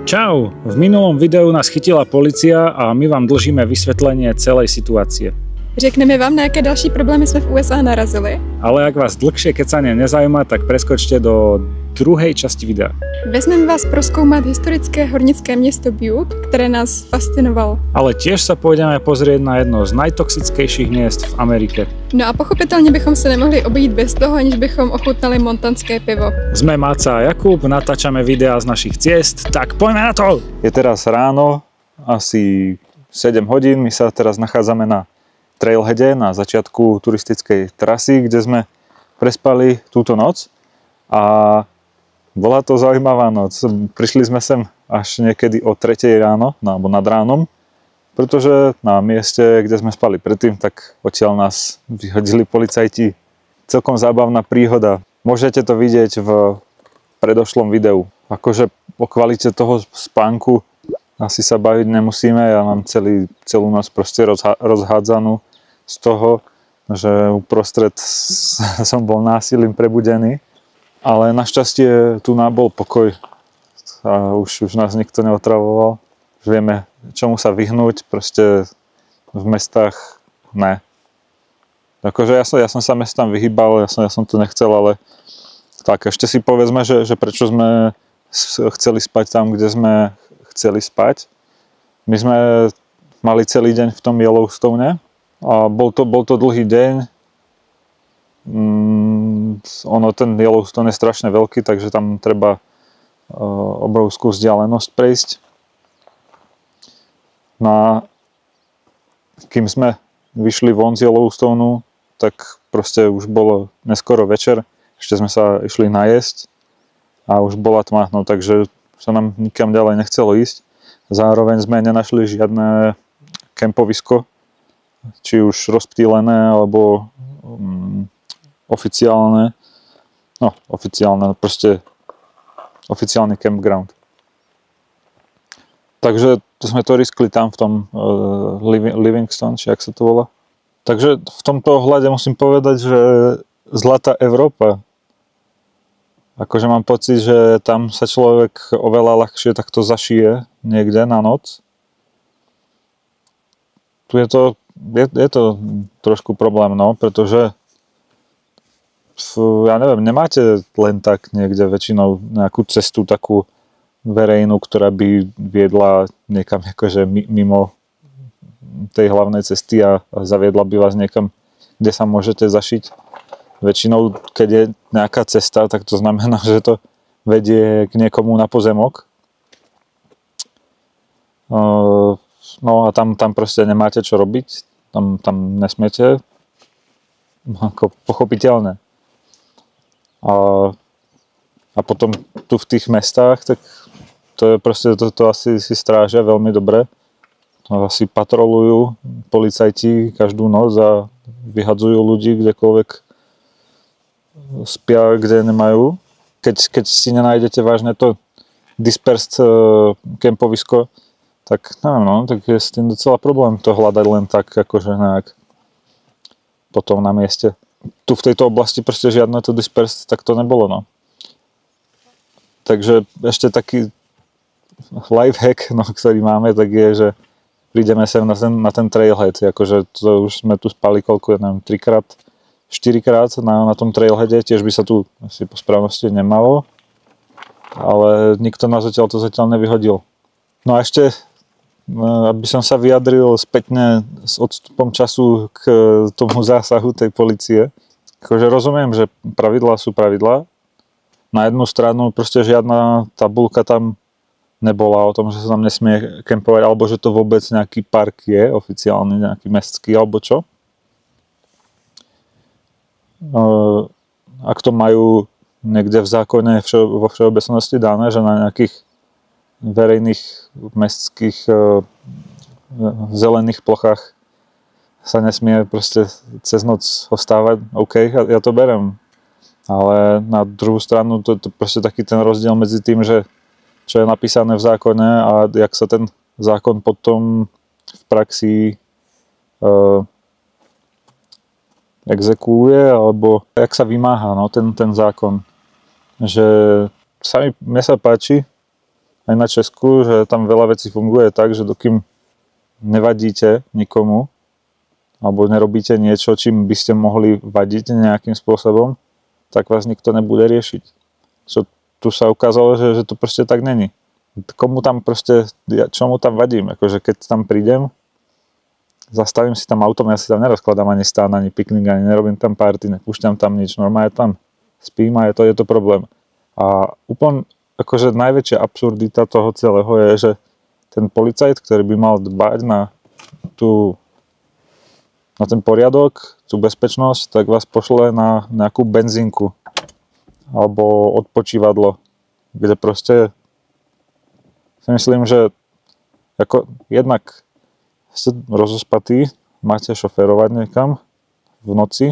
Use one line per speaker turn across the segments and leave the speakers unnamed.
Čau, v minulom videu nás chytila polícia a my vám dlžíme vysvetlenie celej situácie.
Řekneme vám, na jaké další problémy jsme v USA narazili.
Ale ak vás dlhšie kecanie nezaujíma, tak preskočte do druhej časti videa.
Vezmeme vás prozkoumat historické hornické město Butte, které nás fascinovalo.
Ale tiež sa pôjdeme pozrieť na jedno z najtoxickejších miest v Amerike.
No a pochopitelně bychom se nemohli obejít bez toho, aniž bychom ochutnali montanské pivo.
Sme Maca a Jakub, natáčame videá z našich ciest, tak poďme na to! Je teraz ráno, asi 7 hodín, my sa teraz nachádzame na trailheade, na začiatku turistickej trasy, kde sme prespali túto noc a bola to zaujímavá noc. Prišli sme sem až niekedy o 3 ráno, alebo nad ránom, pretože na mieste, kde sme spali predtým, tak odtiaľ nás vyhodili policajti. Celkom zábavná príhoda. Môžete to vidieť v predošlom videu. Akože o kvalite toho spánku asi sa baviť nemusíme. Ja mám celú noc proste rozhádzanú z toho, že uprostred som bol násilím prebudený. Ale našťastie tu bol pokoj a už nás nikto neotravoval. Už vieme, čomu sa vyhnúť, proste v mestách ne. Akože ja som sa mestám vyhýbal, ja som to nechcel, ale tak ešte si povedzme, že prečo sme chceli spať tam, kde sme chceli spať. My sme mali celý deň v tom Yellowstone a bol to dlhý deň. Ten Yellowstone je strašne veľký, takže tam treba obrovskú vzdialenosť prejsť. No a kým sme vyšli von z Yellowstoneu, tak proste už bolo neskoro večer, ešte sme sa išli najesť a už bola tma, no takže sa nám nikam ďalej nechcelo ísť. Zároveň sme nenašli žiadne kempovisko, či už rozptýlené, alebo oficiálne, proste oficiálny campground. Takže sme to riskli tam v tom Livingstone, či jak sa to volá. Takže v tomto ohľade musím povedať, že zlatá Európa. Akože mám pocit, že tam sa človek oveľa ľahšie takto zašije niekde na noc. Tu je to trošku problém, no, pretože ja neviem, nemáte len tak niekde väčšinou nejakú cestu takú verejnú, ktorá by viedla niekam akože mimo tej hlavnej cesty a zaviedla by vás niekam, kde sa môžete zašiť. Väčšinou, keď je nejaká cesta, tak to znamená, že to vedie k niekomu na pozemok. No a tam proste nemáte čo robiť, tam nesmiete, ako pochopiteľné. A potom tu v tých mestách, tak to je proste, to asi si strážia veľmi dobre. Asi patrolujú policajti každú noc a vyhadzujú ľudí kdekoľvek spia, kde nemajú. Keď si nenájdete vážne to dispersed kempovisko, tak neviem, no, tak je s tým docela problém to hľadať len tak, akože nejak potom na mieste. Tu v tejto oblasti proste žiadne to dispersed, tak to nebolo, no. Takže ešte taký lifehack, no, ktorý máme, tak je, že prídeme sem na ten trailhead, akože to už sme tu spali koľko, ja neviem, 3-4 krát na tom trailheade, tiež by sa tu asi po správnosti nemalo, ale nikto nás zatiaľ nevyhodil. No a ešte, aby som sa vyjadril spätne s odstupom času k tomu zásahu tej polície, akože rozumiem, že pravidlá sú pravidlá. Na jednu stranu proste žiadna tabuľka tam nebola o tom, že sa tam nesmie kempovať, alebo že to vôbec nejaký park je, oficiálny nejaký mestský, alebo čo. Ak to majú niekde v zákone vo všeobecnosti dané, že na nejakých verejných mestských zelených plochách sa nesmie proste cez noc ostávať, OK, ja to berem. Ale na druhú stranu to je proste taký ten rozdiel medzi tým, že čo je napísané v zákone a jak sa ten zákon potom v praxi exekuje, alebo jak sa vymáha, no, ten zákon. Že mne sa páči, aj na Česku, že tam veľa vecí funguje tak, že dokým nevadíte nikomu, alebo nerobíte niečo, čím by ste mohli vadiť nejakým spôsobom, tak vás nikto nebude riešiť. Čo tu sa ukázalo, že to proste tak není. Komu tam proste, čomu tam vadím? Akože keď tam prídem, zastavím si tam autom, ja si tam nerozkladám ani stán, ani piknik, ani nerobím tam party, nepúšťam tam nič, normálne tam spím a je to problém. A úplne akože najväčšia absurdita toho celého je, že ten policajt, ktorý by mal dbať na ten poriadok, tú bezpečnosť, tak vás pošle na nejakú benzínku alebo odpočívadlo, kde proste si myslím, že ako jednak ste rozospatí, máte šoférovať niekam v noci,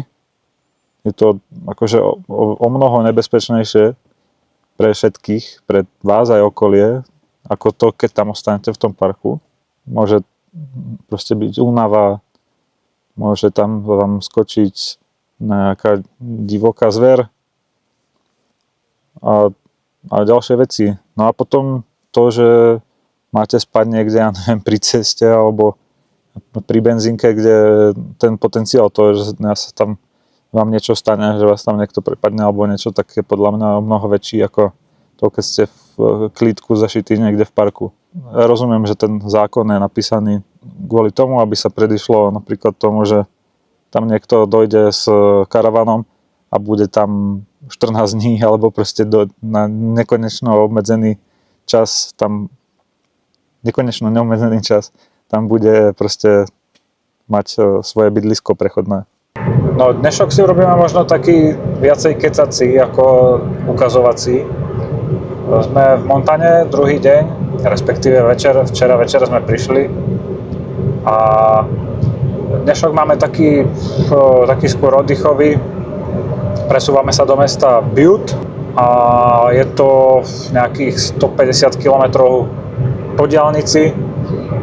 je to akože o mnoho nebezpečnejšie pre všetkých, pre vás aj okolie, ako to, keď tam ostanete v tom parku. Môže proste byť únava, môže tam vám skočiť nejaká divoká zver a ďalšie veci. No a potom to, že máte spať niekde, ja neviem, pri ceste alebo pri benzínke, kde ten potenciál toho, že sa tam vám niečo stane, že vás tam niekto prepadne alebo niečo, tak je podľa mňa mnoho väčší ako to, keď ste v klídku zašití niekde v parku. Ja rozumiem, že ten zákon je napísaný kvôli tomu, aby sa predišlo napríklad tomu, že tam niekto dojde s karavanom a bude tam 14 dní alebo proste na nekonečno obmedzený čas, tam nekonečno neobmedzený čas, tam bude proste mať svoje bydlisko prechodné. No dnešok si urobíme možno taký viacej kecací ako ukazovací. Sme v Montane druhý deň, respektíve včera večer sme prišli a dnešok máme taký skôr oddychový. Presúvame sa do mesta Butte a je to nejakých 150 km po diaľnici,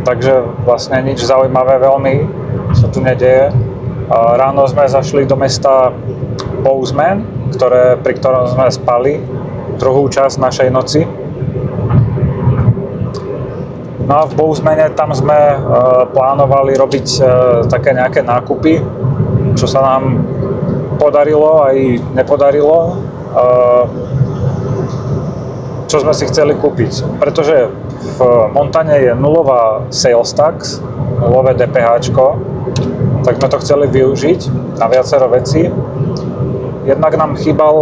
takže vlastne nič zaujímavé veľmi sa tu nedeje. Ráno sme zašli do mesta Bozeman, pri ktorom sme spali druhú časť našej noci. No a v Bozemane tam sme plánovali robiť také nejaké nákupy, čo sa nám podarilo aj nepodarilo, čo sme si chceli kúpiť. Pretože v Montane je nulová sales tax, nulové DPHčko, tak sme to chceli využiť na viacero vecí. Jednak nám chýbal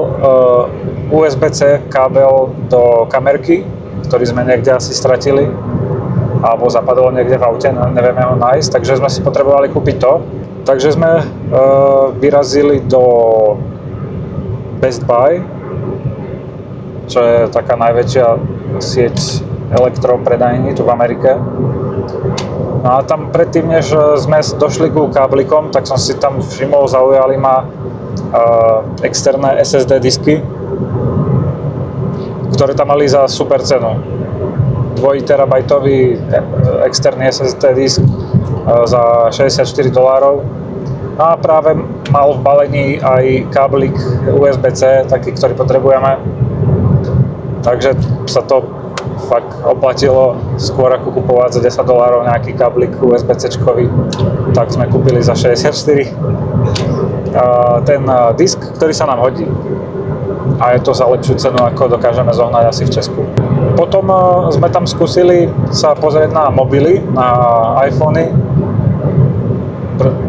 USB-C kábel do kamerky, ktorý sme niekde asi stratili, alebo zapadol niekde v aute, nevieme ho nájsť, takže sme si potrebovali kúpiť to. Takže sme vyrazili do Best Buy, čo je taká najväčšia sieť elektropredajní tu v Amerike. No a tam predtým, než sme došli ku káblikom, tak som si tam všimol, zaujali ma externé SSD disky, ktoré tam mali za super cenu. 2 terabajtový externý SSD disk za $64. No a práve mal v balení aj káblik USB-C, taký, ktorý potrebujeme. Takže sa to fakt oplatilo, skôr ako kupovať za $10 nejaký káblik USB-C-čkový, tak sme kúpili za 64. Ten disk, ktorý sa nám hodí. A je to za lepšiu cenu, ako dokážeme zohnať asi v Česku. Potom sme tam skúsili sa pozrieť na mobily, na iPhony,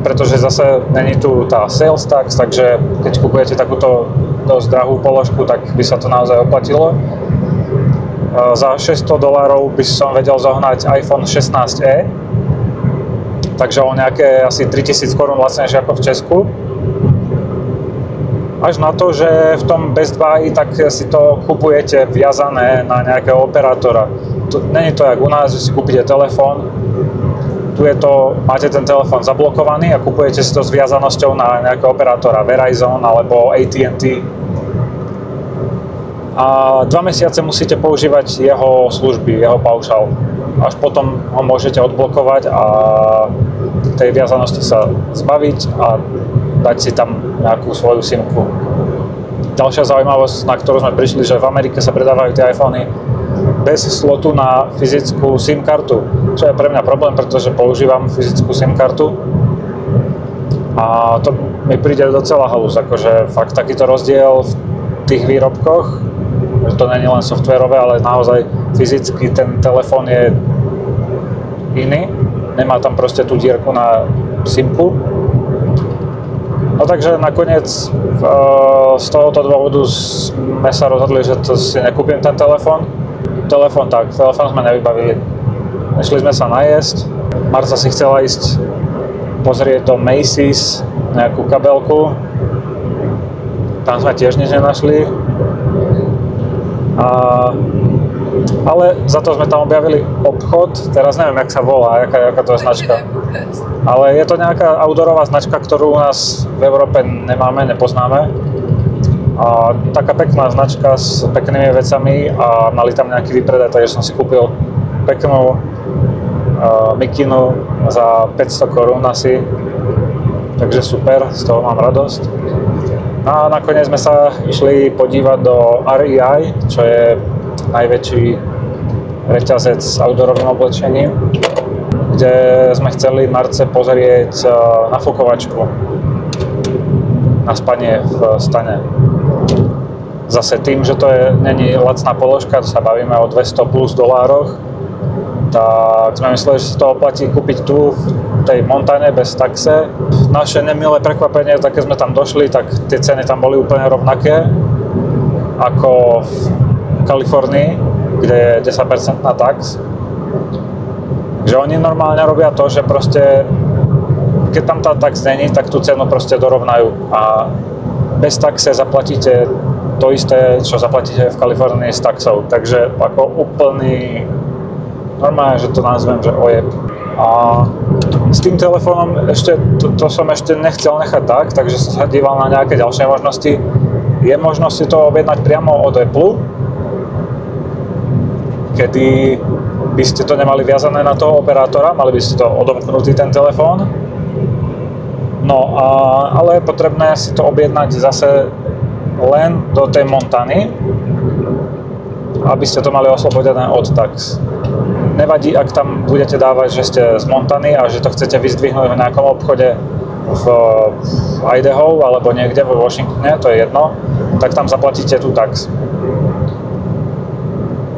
pretože zase není tu tá sales tax, takže keď kupujete takúto dosť drahú položku, tak by sa to naozaj oplatilo. Za $600 by som vedel zohnať iPhone 16e, takže o nejaké asi 3000 korún lacnejšie ako v Česku. Až na to, že v tom Best Buy tak si to kupujete viazané na nejakého operátora. Není to jak u nás, že si kúpite telefón, tu je to, máte ten telefón zablokovaný a kupujete si to s viazanosťou na nejakého operátora Verizon alebo AT&T. A 2 mesiace musíte používať jeho služby, jeho paušál. Až potom ho môžete odblokovať a tej viazanosti sa zbaviť a dať si tam nejakú svoju simku. Ďalšia zaujímavosť, na ktorú sme prišli, že v Amerike sa predávajú tie iPhony bez slotu na fyzickú SIM kartu, čo je pre mňa problém, pretože používam fyzickú SIM kartu a to mi príde docela halus, akože fakt takýto rozdiel v tých výrobkoch, že to nie je len softverové, ale naozaj fyzicky ten telefón je iný, nemá tam proste tú dierku na SIM-ku. No takže nakoniec z tohoto dôvodu sme sa rozhodli, že to si nekúpim ten telefón. Telefón sme nevybavili. Išli sme sa najesť, Marca si chcela ísť pozrieť do Macy's nejakú kabelku. Tam sme tiež nič nenašli. Ale za to sme tam objavili obchod, teraz neviem, jak sa volá, jaká to je značka. Ale je to nejaká outdoorová značka, ktorú u nás v Európe nemáme, nepoznáme. A taká pekná značka s peknými vecami a mali tam nejaký výpredaj, takže som si kúpil peknú mikinu za 500 korún asi. Takže super, z toho mám radosť. A nakoniec sme sa išli podívať do REI, čo je najväčší reťazec s outdoorovým oblečením, kde sme chceli Marce pozrieť nafukovačku na spanie v stane. Zase tým, že to není lacná položka, to sa bavíme o $200 plus, tak sme mysleli, že si to oplatí kúpiť tu v tej Montane bez taxe. Naše nemilé prekvapenie, tak keď sme tam došli, tak tie ceny tam boli úplne rovnaké ako v Kalifornii, kde je 10% tax. Takže oni normálne robia to, že proste keď tam tá tax není, tak tú cenu proste dorovnajú a bez taxe zaplatíte to isté, čo zaplatíte v Kalifornii s taxou. Takže ako úplný, normálne, že to nazvem, že ojeb. A s tým telefónom ešte, to som ešte nechcel nechať tak, takže som sa díval na nejaké ďalšie možnosti. Je možnosť si to objednať priamo od Apple, kedy by ste to nemali viazané na toho operátora, mali by ste to odomknutý ten telefón. No ale je potrebné si to objednať zase len do tej Montany, aby ste to mali oslobodené od tax. Nevadí, ak tam budete dávať, že ste z Montany a že to chcete vyzdvihnúť v nejakom obchode v Idaho alebo niekde vo Washingtone, to je jedno, tak tam zaplatíte tú tax.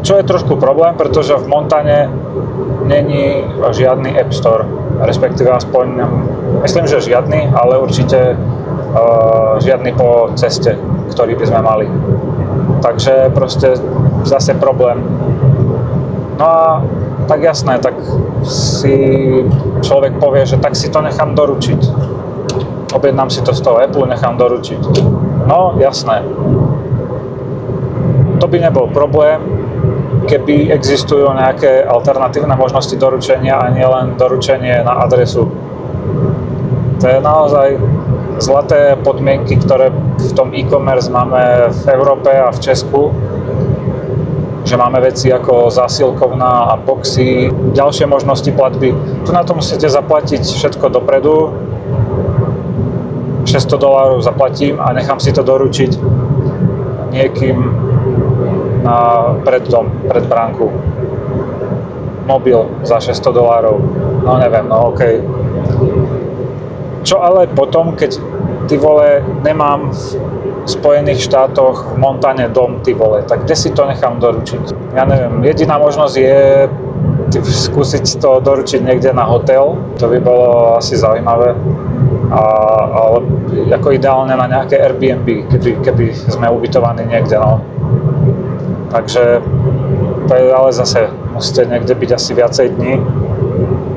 Čo je trošku problém, pretože v Montane není žiadny App Store, respektíve aspoň, myslím, že žiadny, ale určite žiadny po ceste, ktorý by sme mali. Takže proste zase problém. No a tak jasné, tak si človek povie, že tak si to nechám doručiť. Objednám si to z toho Apple, nechám doručiť. No jasné. To by nebol problém, keby existujú nejaké alternatívne možnosti doručenia a nie len doručenie na adresu. To je naozaj zlaté podmienky, ktoré v tom e-commerce máme v Európe a v Česku, že máme veci ako zásielkovná a boxy, ďalšie možnosti platby. Tu na to musíte zaplatiť všetko dopredu, $600 zaplatím a nechám si to doručiť niekým pred dom, pred bránku. Mobil za $600, no neviem, no okej. Čo ale potom, keď ty vole, nemám v Spojených štátoch v Montane dom, ty vole, tak kde si to nechám doručiť? Ja neviem, jediná možnosť je skúsiť to doručiť niekde na hotel, to by bolo asi zaujímavé, ale ako ideálne na nejaké Airbnb, keby sme ubytovaní niekde, no. Takže to je ale zase, musíte niekde byť asi viacej dní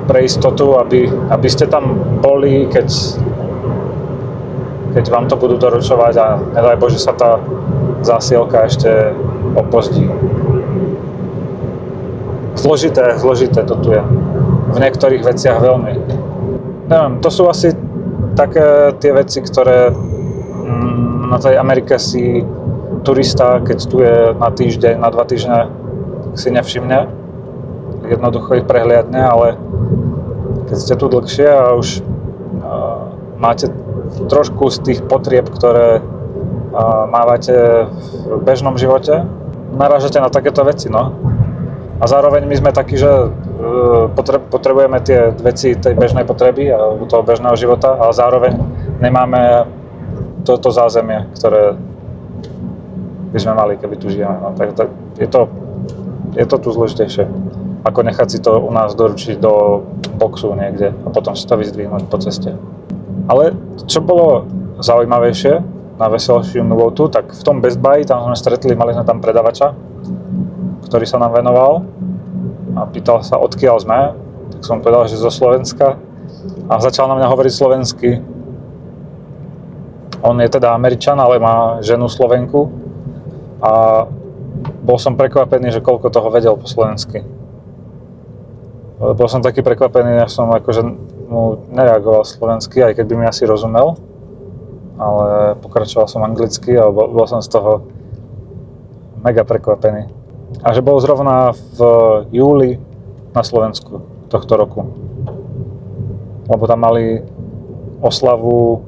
pre istotu, aby ste tam boli, keď vám to budú doručovať a nedaj Bože sa tá zásielka ešte opozdí. Zložité to tu je. V niektorých veciach veľmi. Neviem, to sú asi také tie veci, ktoré na tej Amerike si turista, keď tu je na týždeň, na 2 týždne, si nevšimne. Jednoducho ich prehliadne, ale keď ste tu dlhšie a už máte trošku z tých potrieb, ktoré mávate v bežnom živote, narážate na takéto veci, no. A zároveň my sme takí, že potrebujeme tie veci tej bežnej potreby a toho bežného života, ale zároveň nemáme toto zázemie, ktoré by sme mali, keby tu žijeme. No, tak je to tu zložitejšie, ako nechať si to u nás doručiť do boxu niekde a potom si to vyzdvihnúť po ceste. Ale čo bolo zaujímavejšie na veselšiu novotu, tak v tom Best Buy, tam sme stretli, mali sme tam predavača, ktorý sa nám venoval a pýtal sa, odkiaľ sme, tak som povedal, že zo Slovenska a začal na mňa hovoriť slovensky. On je teda Američan, ale má ženu Slovenku a bol som prekvapený, že koľko toho vedel po slovensky. Bol som taký prekvapený, že som akože mu nereagoval slovensky, aj keď by mi asi rozumel, ale pokračoval som anglicky a bol som z toho mega prekvapený. A že bol zrovna v júli na Slovensku tohto roku. Lebo tam mali oslavu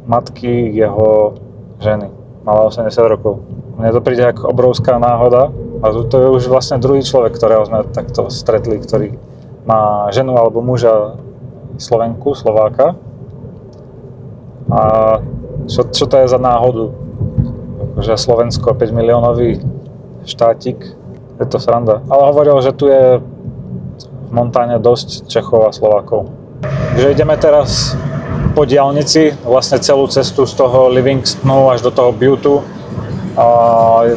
matky jeho ženy. Mala 80 rokov. Mne to príde ako obrovská náhoda. A to je už vlastne druhý človek, ktorého sme takto stretli, ktorý má ženu alebo muža Slovenku, Slováka. A čo to je za náhodu? Že Slovensko, 5 miliónový štátik, je to sranda. Ale hovoril, že tu je v Montáne dosť Čechov a Slovákov. Takže ideme teraz po diaľnici, vlastne celú cestu z toho Livingstonu až do toho Butteu.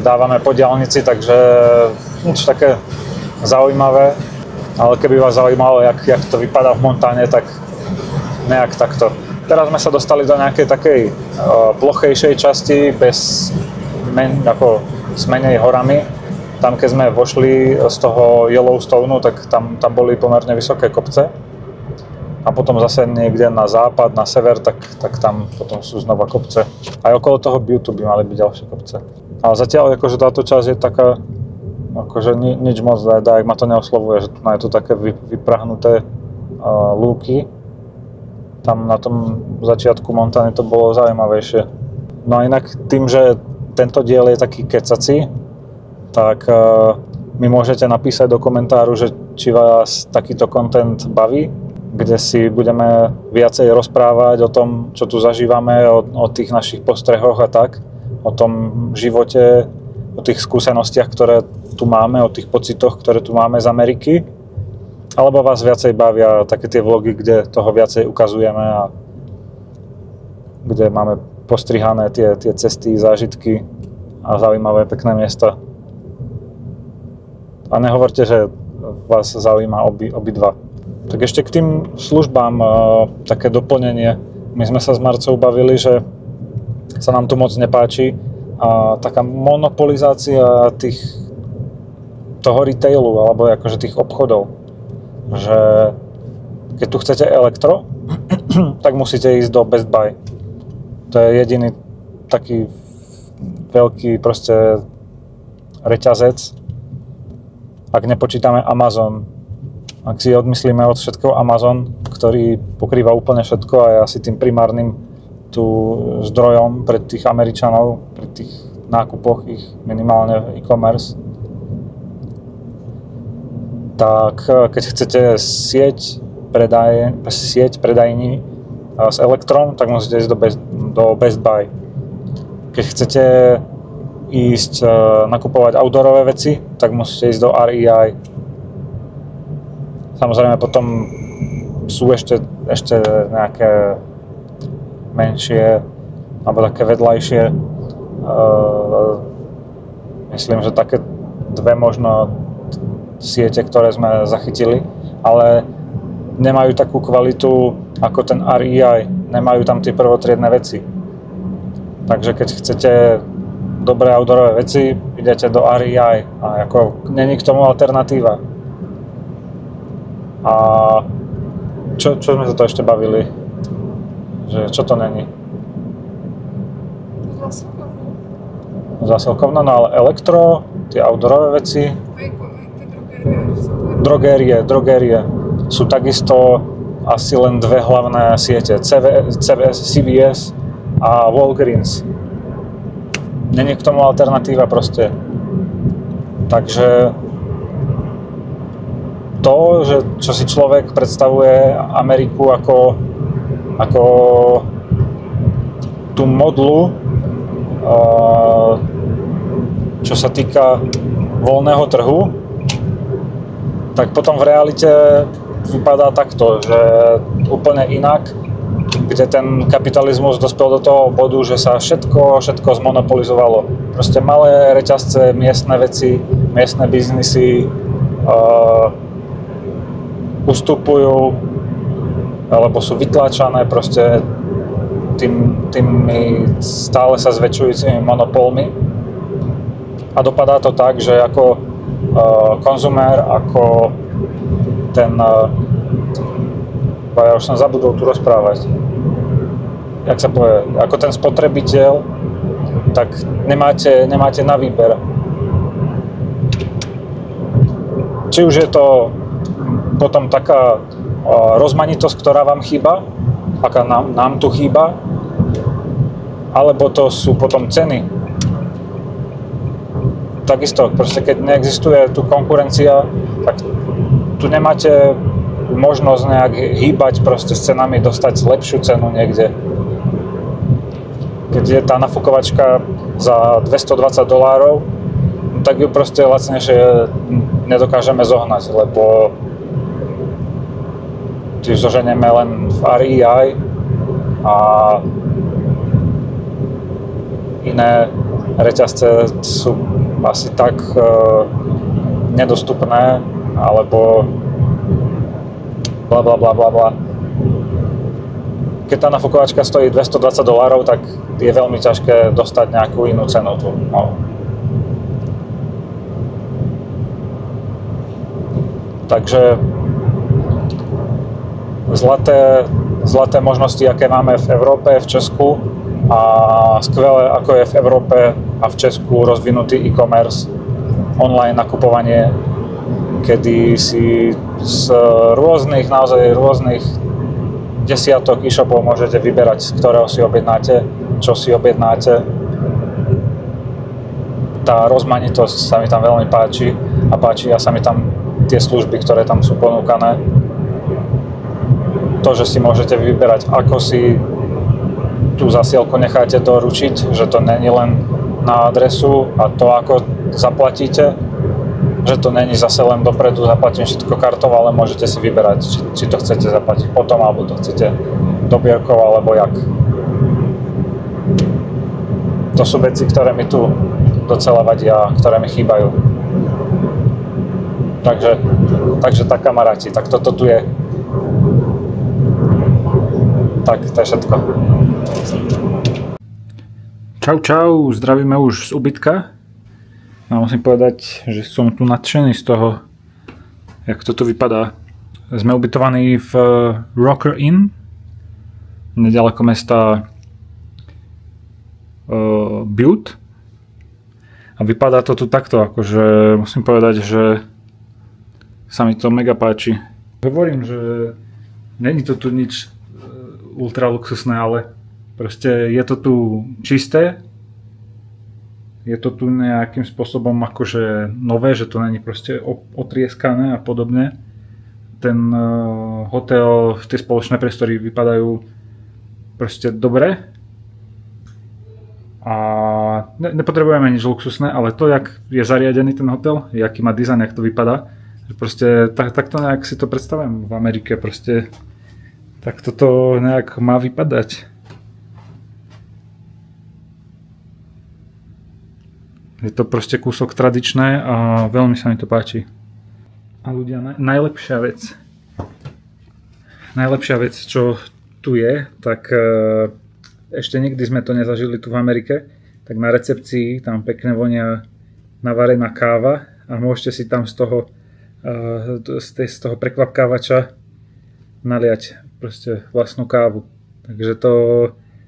Dávame po diaľnici, takže nič také zaujímavé. Ale keby vás zaujímalo, jak to vypadá v Montáne, tak nejak takto. Teraz sme sa dostali do nejakej takej plochejšej časti, s menej horami. Tam, keď sme vošli z toho Yellowstoneu, tak tam boli pomerne vysoké kopce. A potom zase niekde na západ, na sever, tak tam potom sú znova kopce. Aj okolo toho Butteu by mali byť ďalšie kopce. Ale zatiaľ akože táto časť je taká, akože nič moc, jak ma to neoslovuje, že tu je to také vyprahnuté lúky. Tam na tom začiatku Montány to bolo zaujímavejšie. No a inak tým, že tento diel je taký kecací, tak mi môžete napísať do komentáru, že či vás takýto content baví, kde si budeme viacej rozprávať o tom, čo tu zažívame, o tých našich postrehoch a tak, o tom živote, o tých skúsenostiach, ktoré tu máme, o tých pocitoch, ktoré tu máme z Ameriky. Alebo vás viacej bavia také tie vlogy, kde toho viacej ukazujeme a kde máme postrihané tie cesty, zážitky a zaujímavé pekné miesta. A nehovorte, že vás zaujíma obidva. Tak ešte k tým službám také doplnenie. My sme sa s Marcou bavili, že sa nám tu moc nepáči a taká monopolizácia toho retailu alebo akože tých obchodov. Že keď tu chcete elektro, tak musíte ísť do Best Buy. To je jediný taký veľký proste reťazec, ak nepočítame Amazon. Ak si odmyslíme od všetkého Amazon, ktorý pokrýva úplne všetko a je asi tým primárnym zdrojom pre tých Američanov, pri tých nákupoch ich minimálne e-commerce, tak keď chcete sieť predajní s elektrom, tak musíte ísť do Best Buy. Keď chcete ísť nakupovať outdoorové veci, tak musíte ísť do REI. Samozrejme potom sú ešte nejaké menšie alebo také vedľajšie. Myslím, že také dve možno siete, ktoré sme zachytili, ale nemajú takú kvalitu ako ten REI, nemajú tam tie prvotriedne veci. Takže keď chcete dobré outdoorové veci, idete do REI a ako není k tomu alternatíva. A čo sme sa to ešte bavili? Že čo to není? Zásilkovná, no ale elektro, tie outdoorové veci. Drogérie. Sú takisto asi len dve hlavné siete. CVS a Walgreens. Není k tomu alternatíva proste. Takže to, že čo si človek predstavuje Ameriku ako tú modlu, čo sa týka voľného trhu, tak potom v realite vypadá takto, že úplne inak, kde ten kapitalizmus dospel do toho bodu, že sa všetko zmonopolizovalo. Proste malé reťazce, miestne veci, miestne biznisy ustupujú alebo sú vytláčané proste tými stále sa zväčšujúcimi monopolmi. A dopadá to tak, že ako konzumér, ako ten... ja už som zabudol tu rozprávať. Jak sa povie? Ako ten spotrebiteľ, tak nemáte na výber. Či už je to potom taká rozmanitosť, ktorá vám chýba, aká nám tu chýba, alebo to sú potom ceny. Takisto, proste keď neexistuje tu konkurencia, tak tu nemáte možnosť nejak hýbať proste s cenami, dostať lepšiu cenu niekde. Keď je tá nafukovačka za $220, tak ju proste lacnejšie nedokážeme zohnať, lebo ju zoženieme len v REI a iné reťazce sú asi tak nedostupné, alebo bla. Keď tá nafukovačka stojí $220, tak je veľmi ťažké dostať nejakú inú cenu tu. No. Takže zlaté možnosti, aké máme v Európe, v Česku, a skvelé, ako je v Európe a v Česku rozvinutý e-commerce, online nakupovanie, kedy si z naozaj rôznych desiatok e-shopov môžete vyberať, z ktorého si objednáte, čo si objednáte. Tá rozmanitosť sa mi tam veľmi páči a páčia sa mi tam tie služby, ktoré tam sú ponúkané. To, že si môžete vyberať, ako si tú zasielku necháte doručiť, že to není len na adresu a to, ako zaplatíte, že to není zase len dopredu, zaplatím všetko kartou, ale môžete si vyberať, či to chcete zaplatiť potom, alebo to chcete dobierkov, alebo jak. To sú veci, ktoré mi tu docela vadia, ktoré mi chýbajú. Takže tak, kamaráti, tak toto tu je. Tak, to je všetko. Čau, zdravíme už z ubytka. A musím povedať, že som tu nadšený z toho, jak toto vypadá. Sme ubytovaní v Rocker Inn, nedaleko mesta Butte. A vypadá to tu takto, akože musím povedať, že sa mi to mega páči. Hovorím, že není to tu nič ultra luxusné, ale proste je to tu čisté, je to tu nejakým spôsobom akože nové, že to není proste otrieskané a podobne. Ten hotel, tie spoločné priestory vypadajú proste dobre a nepotrebujeme nič luxusné, ale to, jak je zariadený ten hotel, aký má dizajn, jak to vypadá, že proste takto nejak si to predstavujem v Amerike, proste tak toto nejak má vypadať. Je to proste kúsok tradičné a veľmi sa mi to páči. A ľudia, najlepšia vec, čo tu je, tak ešte nikdy sme to nezažili tu v Amerike, tak na recepcii tam pekne vonia navarená káva a môžete si tam z toho prekvapkávača naliať proste vlastnú kávu. Takže to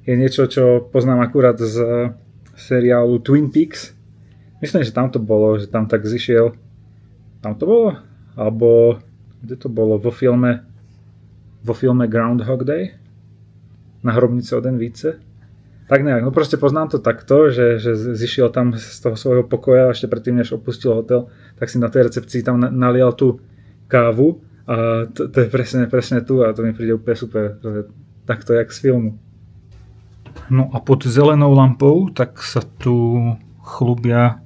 je niečo, čo poznám akurát z seriálu Twin Peaks. Myslím, že tam to bolo, že tam tak zišiel. Tam to bolo? Alebo kde to bolo? Vo filme Groundhog Day? Na hrobnici o den více? Tak nejak, no proste poznám to takto, že zišiel tam z toho svojho pokoja ešte predtým, než opustil hotel, tak si na tej recepcii tam nalial tú kávu a to je presne tu a to mi príde úplne super. To je takto jak z filmu. No a pod zelenou lampou tak sa tu chlubia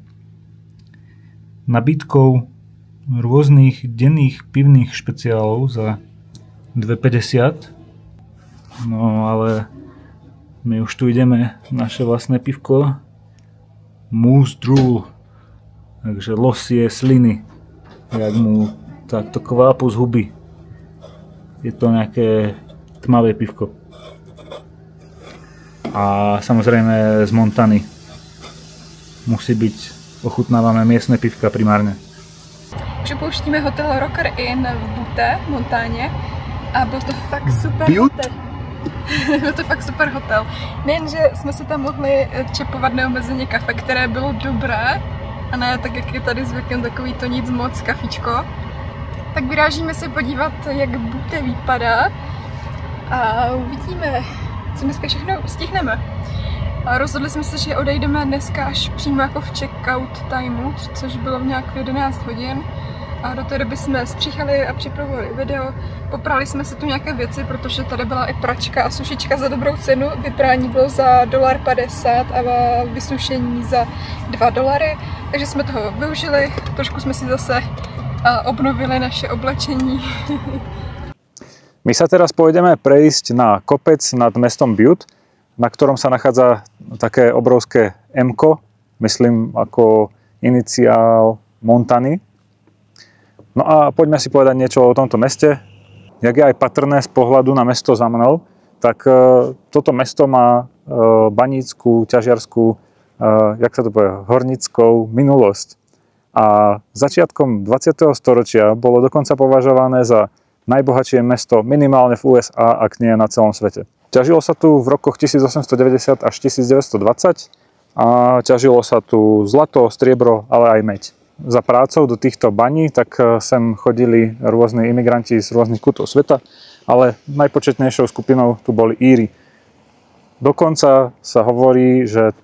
nabídkou rôznych denných pivných špeciálov za 2,50. No ale my už tu ideme naše vlastné pivko Moose Drool. Takže losie sliny. Jak mu takto kvápu z huby. Je to nejaké tmavé pivko. A samozrejme z Montany. Musí byť ochutnávané miestne pivka primárne.
Připouštíme hotel Rocker Inn v Butte, v Montáně. A byl to fakt super hotel. Byl to fakt super hotel. Nejenže jsme si tam mohli čepovat neomezeně kafe, které bylo dobré, a ne tak, jak je tady zvykem takový to nic moc kafičko. Tak vyrážíme se podívat, jak Butte vypadá a uvidíme, co dneska všechno stihneme. A rozhodli jsme se, že odejdeme dneska až přímo jako v check-out timeu, což bylo nějak v 11 hodin. A do té doby jsme stříhali a připravovali video. Poprali jsme si tu nějaké věci, protože tady byla i pračka a sušička za dobrou cenu. Vyprání bylo za $1,50 a vysušení za $2. Takže jsme toho využili. Trošku jsme si zase obnovili naše oblečení.
My sa teraz pôjdeme prejsť na kopec nad mestom Butte, na ktorom sa nachádza také obrovské M-ko, myslím ako iniciál Montany. No a poďme si povedať niečo o tomto meste. Jak je aj patrné z pohľadu na mesto za mnou, tak toto mesto má banícku, ťažiarsku, jak sa to povie, hornickou minulosť. A začiatkom 20. storočia bolo dokonca považované za najbohatšie mesto minimálne v USA, ak nie na celom svete. Ťažilo sa tu v rokoch 1890 až 1920 a ťažilo sa tu zlato, striebro, ale aj meď. Za prácou do týchto baní tak sem chodili rôzni imigranti z rôznych kútov sveta, ale najpočetnejšou skupinou tu boli Íri. Dokonca sa hovorí, že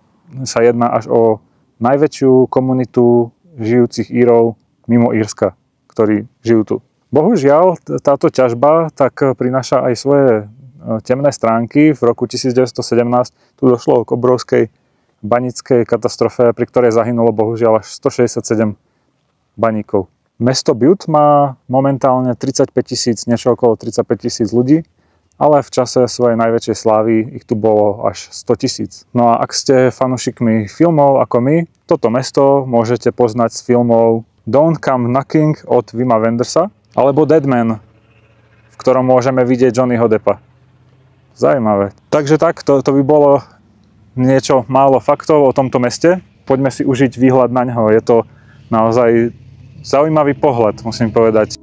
sa jedná až o najväčšiu komunitu žijúcich Írov mimo Írska, ktorí žijú tu. Bohužiaľ, táto ťažba tak prináša aj svoje temné stránky. V roku 1917 tu došlo k obrovskej baníckej katastrofe, pri ktorej zahynulo bohužiaľ až 167 baníkov. Mesto Butte má momentálne 35 000, niečo okolo 35 000 ľudí, ale v čase svojej najväčšej slávy ich tu bolo až 100 000. No a ak ste fanúšikmi filmov ako my, toto mesto môžete poznať z filmov Don't Come Knocking od Wima Wendersa alebo Dead Man, v ktorom môžeme vidieť Johnnyho Deppa. Zaujímavé. Takže tak, to by bolo niečo málo faktov o tomto meste. Poďme si užiť výhľad na ňo. Je to naozaj zaujímavý pohľad, musím povedať.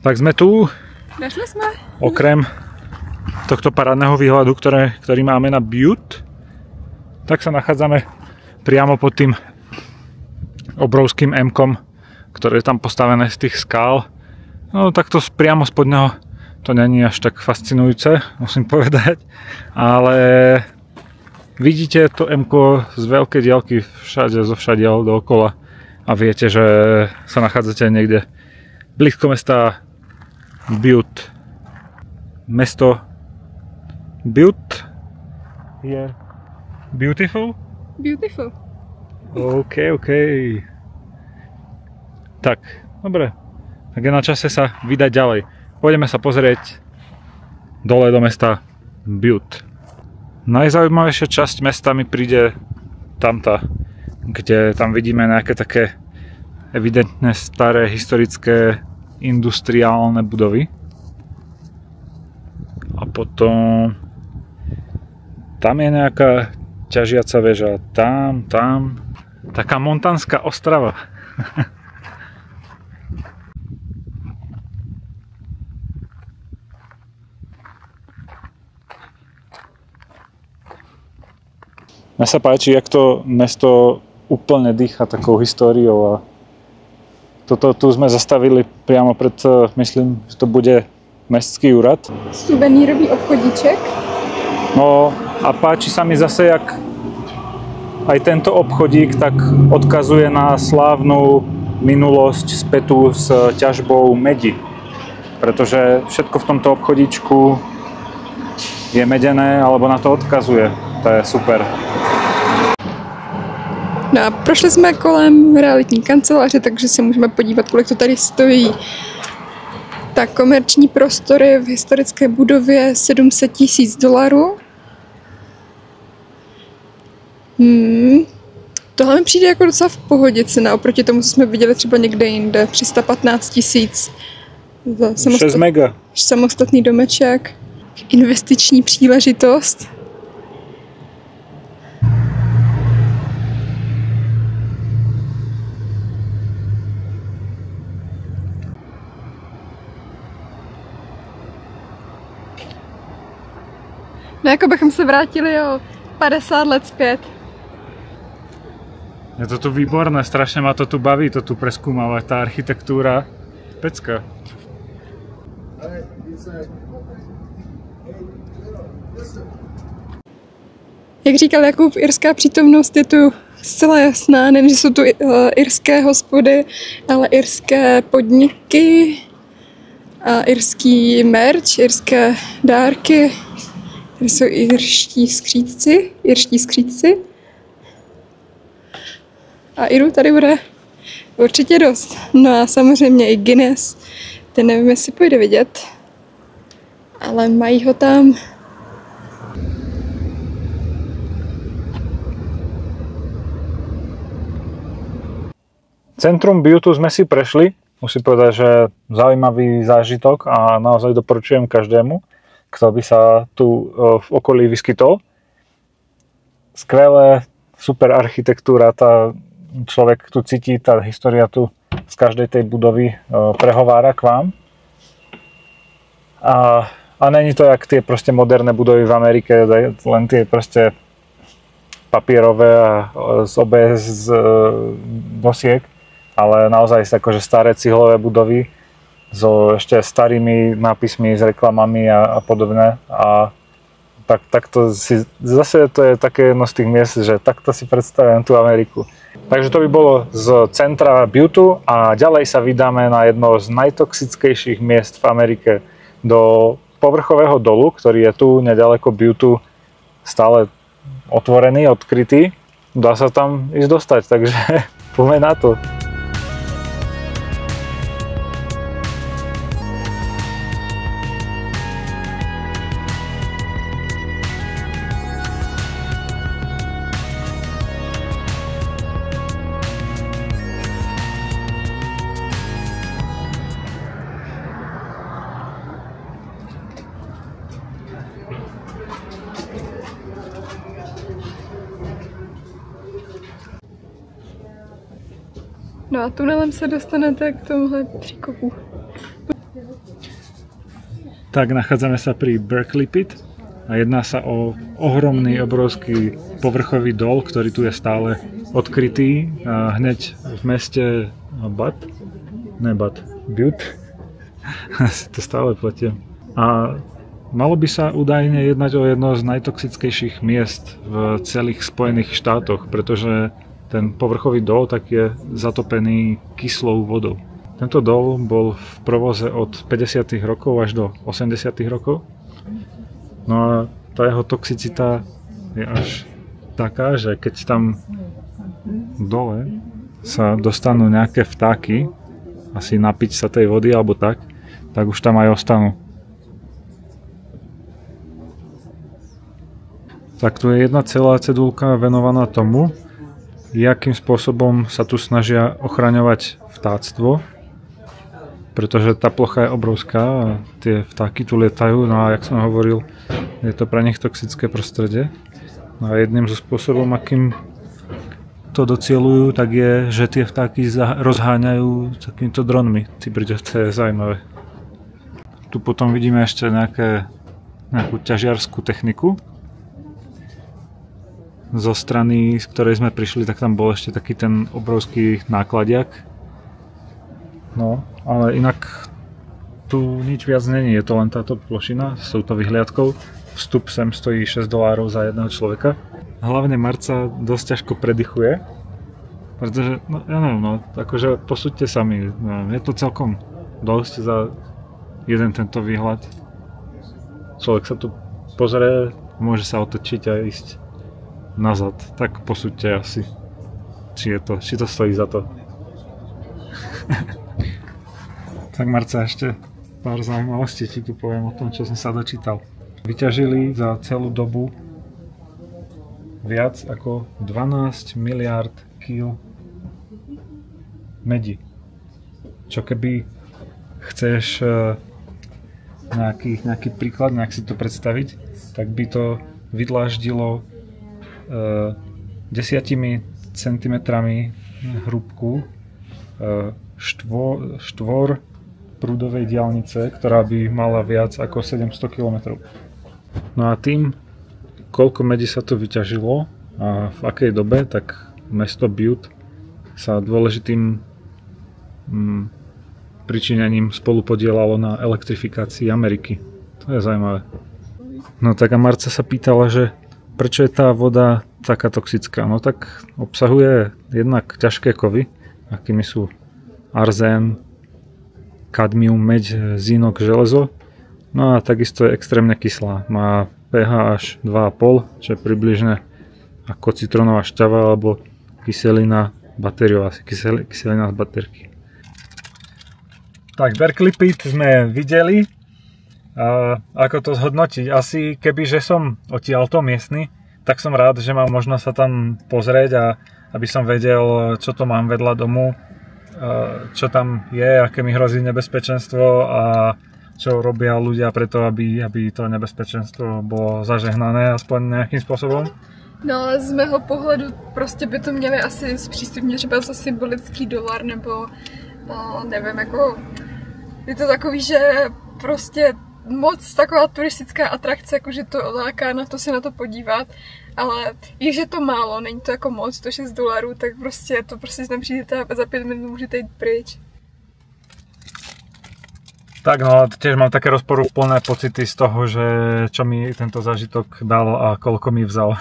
Tak sme tu.
Došli sme.
Okrem tohto parádneho výhľadu, ktorý máme na Butte, tak sa nachádzame priamo pod tým obrovským M-kom, ktoré je tam postavené z tých skál. No takto priamo spod neho to není až tak fascinujúce, musím povedať, ale vidíte to M-ko z veľkej diaľky všade, zo všadiaľ dookola a viete, že sa nachádzate niekde blízko mesta Butte. Mesto Butte je beautiful?
Beautiful.
OK. Tak, dobre. Tak je na čase sa vydať ďalej. Pôjdeme sa pozrieť dole do mesta Butte. Najzaujímavejšia časť mesta mi príde tamta, kde tam vidíme nejaké také evidentne staré historické industriálne budovy. A potom Tam je nejaká ťažiaca väža, tam. Taká montánska ostrava. Mne sa páči, jak to mesto úplne dýcha takou históriou a toto tu sme zastavili priamo pred, myslím, že to bude mestský úrad.
Suvenírový obchodíček.
No a páči sa mi zase, jak aj tento obchodík tak odkazuje na slávnu minulosť spätú s ťažbou medi. Pretože všetko v tomto obchodíčku je medené, alebo na to odkazuje. To je super.
No a prošli jsme kolem realitní kanceláře, takže se můžeme podívat, kolik to tady stojí. Tak komerční prostory v historické budově $700 000. Tohle mi přijde jako docela v pohodě cena, oproti tomu, co jsme viděli třeba někde jinde. 315 000 za
6 mega.
samostatný domeček. Investiční příležitost. No jako bychom se vrátili o 50 let zpět.
Je to tu výborné, strašne ma to tu baví, to tu preskúmavať, tá architektúra. Pecka.
Jak říkal Jakub, irská přítomnost je tu zcela jasná, nejen, že jsou tu irské hospody, ale irské podniky a irský merch, irské dárky. Tady jsou irští skřídci. A Irů tady bude určitě dost. No a samozřejmě i Guinness, ten nevím, jestli půjde vidět, ale mají ho tam.
Centrum Beauty sme si prešli, musím povedať, že zaujímavý zážitok a naozaj doporučujem každému, kto by sa tu v okolí vyskytol. Skvelé, super architektúra, človek tu cíti, tá história tu z každej tej budovy prehovára k vám. A není to jak tie proste moderné budovy v Amerike, len tie proste papierové a z dosiek, ale naozaj akože staré cihlové budovy so ešte starými nápismi s reklamami a podobné. A takto si, zase to je také jedno z tých miest, že takto si predstavujem tú Ameriku. Takže to by bolo z centra Beauty a ďalej sa vydáme na jedno z najtoxickejších miest v Amerike, do povrchového dolu, ktorý je tu nedaleko Beauty stále otvorený, odkrytý. Dá sa tam ísť dostať, takže poďme na to.
No a tunelem se dostanete k tomuhle příkopu.
Tak nachádzame sa pri Berkeley Pit a jedná sa o ohromný, obrovský povrchový dol, ktorý tu je stále odkrytý hneď v meste Butte. Si to stále platím. A malo by sa údajne jednať o jedno z najtoxickejších miest v celých Spojených štátoch, pretože ten povrchový dol tak je zatopený kyslou vodou. Tento dol bol v provoze od 50. rokov až do 80. rokov. No a tá jeho toxicita je až taká, že keď tam dole sa dostanú nejaké vtáky, asi napiť sa tej vody alebo tak už tam aj ostanú. Tak tu je jedna celá cedulka venovaná tomu, jakým spôsobom sa tu snažia ochraňovať vtáctvo, pretože tá plocha je obrovská a tie vtáky tu lietajú, no a jak som hovoril, je to pre nich toxické prostredie. No a jedným zo spôsobom, akým to docieľujú, tak je, že tie vtáky rozháňajú takýmito dronmi. Ty brďo, to je zaujímavé. Tu potom vidíme ešte nejakú ťažiarskú techniku. Zo strany, z ktorej sme prišli, tak tam bol ešte taký ten obrovský nákladiak. No, ale inak tu nič viac není, je to len táto plošina s touto vyhliadkou. Vstup sem stojí $6 za jedného človeka. Hlavne Marca dosť ťažko predychuje, pretože, no ja neviem, no, akože posúďte sami, no, je to celkom dosť za jeden tento výhľad. Človek sa tu pozrie, môže sa otočiť a ísť nazad, tak posúďte asi, či to stojí za to. Tak Marca, ešte pár zaujímavostí ti tu poviem o tom, čo som sa dočítal. Vyťažili za celú dobu viac ako 12 miliárd kg medi. Čo keby chceš nejaký príklad, nejak si to predstaviť, tak by to vydláždilo 10 cm hrúbku štvor prúdovej diaľnice, ktorá by mala viac ako 700 km. No a tým, koľko medi sa tu vyťažilo a v akej dobe, tak mesto Butte sa dôležitým pričinením spolupodielalo na elektrifikácii Ameriky. To je zaujímavé. No tak a Marca sa pýtala, že prečo je tá voda taká toxická? No tak obsahuje jednak ťažké kovy, akými sú arzén, kadmium, meď, zinok, železo. No a takisto je extrémne kyslá. Má pH až 2,5, čo je približne ako citronová šťava alebo kyselina batériová, kyselina z baterky. Tak, Berkeley Pit sme videli. Ako to zhodnotiť? Asi kebyže som odtiaľto miestny, tak som rád, že mám možnosť sa tam pozrieť a aby som vedel, čo to mám vedľa domu, čo tam je, aké mi hrozí nebezpečenstvo a čo robia ľudia preto, aby to nebezpečenstvo bolo zažehnané aspoň nejakým spôsobom.
No ale z mého pohledu prostě by to měli asi zpřístupnit třeba za symbolický dolar nebo nevím, jako je to takový, že prostě moc taková turistická atrakce, jakože to láká na to se na to podívat, ale i že to málo, není to jako moc, to $6, tak prostě to prostě tam přijdete a za 5 minut můžete jít pryč.
Tak no, tiež mám také rozporuplné pocity z toho, že čo mi tento zážitok dal a koľko mi vzal.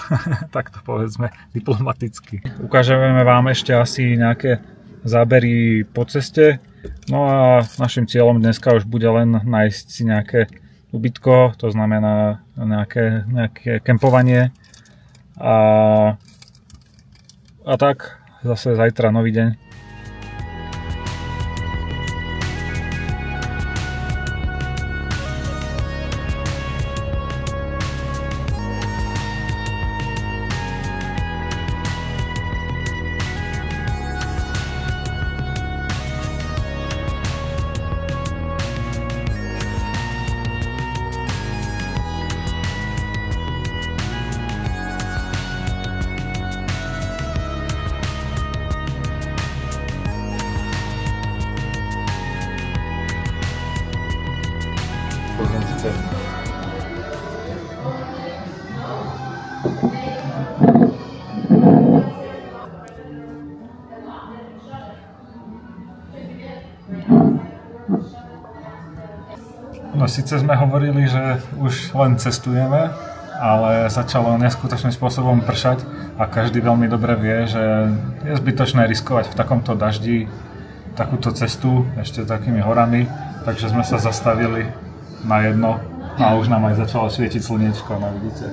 Tak to povedzme diplomaticky. Ukážeme vám ešte asi nejaké zábery po ceste. No a našim cieľom dneska už bude len nájsť si nejaké ubytko, to znamená nejaké kempovanie. A tak, zase zajtra nový deň. No síce sme hovorili, že už len cestujeme, ale začalo neskutočným spôsobom pršať a každý veľmi dobre vie, že je zbytočné riskovať v takomto daždi takúto cestu ešte takými horami, takže sme sa zastavili na jedno a už nám aj začalo svietiť slniečko, no vidíte.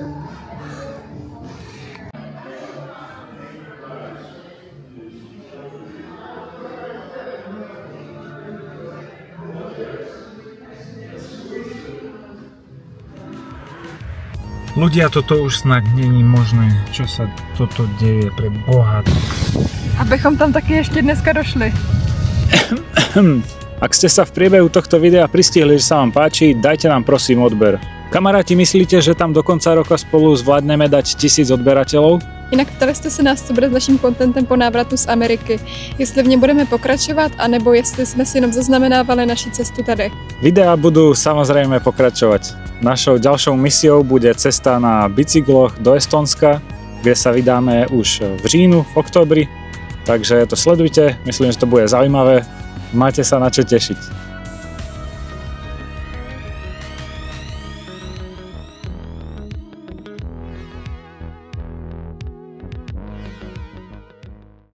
Ľudia, toto už snad není možné, čo sa toto deje pre Boha.
Abychom tam taky ještě dneska došli.
Ak ste sa v priebehu tohto videa pristihli, že sa vám páči, dajte nám prosím odber. Kamaráti, myslíte, že tam do konca roka spolu zvládneme dať 1000 odberateľov?
Jinak ptali jste se nás, co bude s naším kontentem po návratu z Ameriky. Jestli v něm budeme pokračovat, anebo jestli jsme si jenom zaznamenávali naši cestu tady.
Videá budú samozrejme pokračovať. Našou ďalšou misiou bude cesta na bicykloch do Estónska, kde sa vydáme už v říjnu, v októbri. Takže to sledujte, myslím, že to bude zaujímavé. Máte sa na čo tešiť.